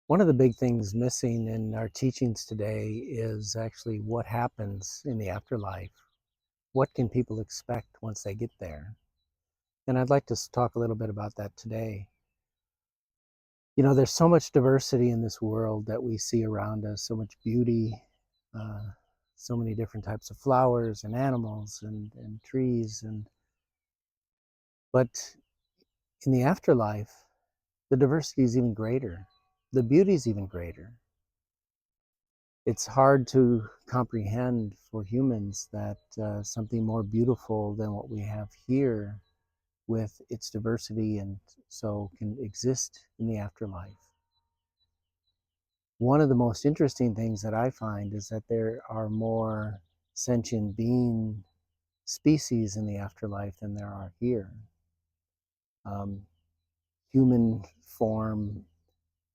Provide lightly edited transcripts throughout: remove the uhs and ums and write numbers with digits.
One of the big things missing in our teachings today is actually what happens in the afterlife. What can people expect once they get there? And I'd like to talk a little bit about that today. There's so much diversity in this world that we see around us, so much beauty, uh, so many different types of flowers and animals and trees. But in the afterlife, the diversity is even greater. The beauty is even greater. It's hard to comprehend for humans that something more beautiful than what we have here with its diversity and so can exist in the afterlife. One of the most interesting things that I find is that there are more sentient being species in the afterlife than there are here. Um, Human form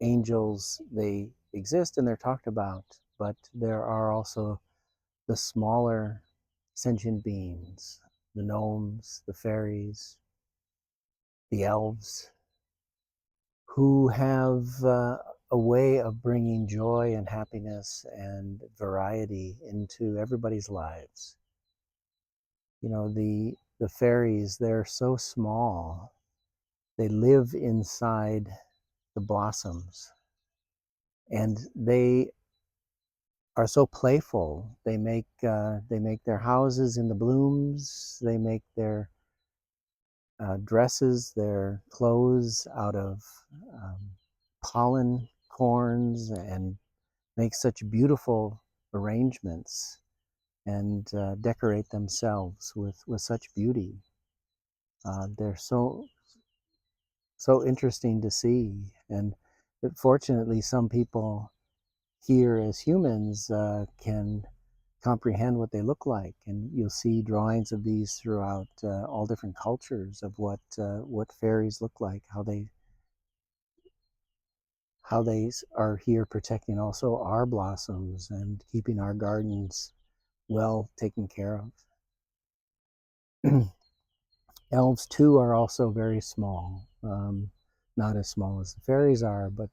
angels, they exist and they're talked about, but there are also the smaller sentient beings, the gnomes, the fairies, the elves, who have a way of bringing joy and happiness and variety into everybody's lives. The fairies, they're so small. They live inside the blossoms, and they are so playful. They make their houses in the blooms. They make their dresses, their clothes out of um, pollen corns, and make such beautiful arrangements and decorate themselves with such beauty. They're so interesting to see, and fortunately, some people here as humans can comprehend what they look like, and you'll see drawings of these throughout all different cultures of what fairies look like, how they are here protecting also our blossoms and keeping our gardens well taken care of. Elves too are also very small, not as small as the fairies are, but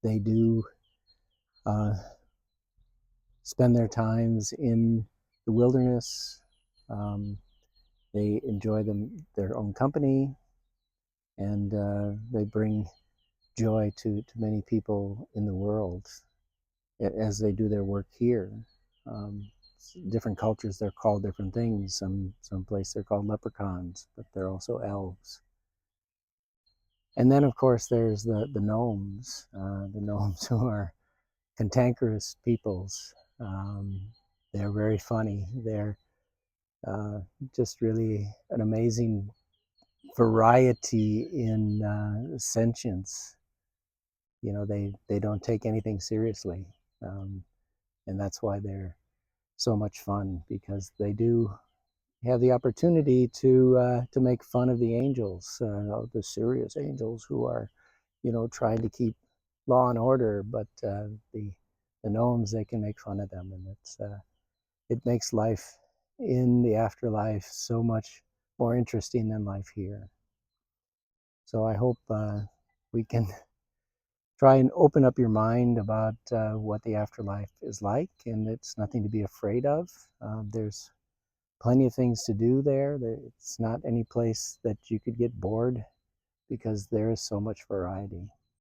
they do uh, spend their times in the wilderness. Um, they enjoy their own company, and they bring joy to many people in the world as they do their work here. Um, Different cultures, they're called different things. Some place they're called leprechauns, but they're also elves. And then, of course, there's the gnomes, the gnomes who are cantankerous peoples. Um, they're very funny. They're just really an amazing variety in sentience. They don't take anything seriously, um, and that's why they're so much fun, because they do have the opportunity to make fun of the angels, the serious angels who are, trying to keep law and order. But the gnomes, they can make fun of them, and it makes life in the afterlife so much more interesting than life here. So I hope we can try and open up your mind about what the afterlife is like, and it's nothing to be afraid of. There's plenty of things to do there. It's not any place that you could get bored, because there is so much variety.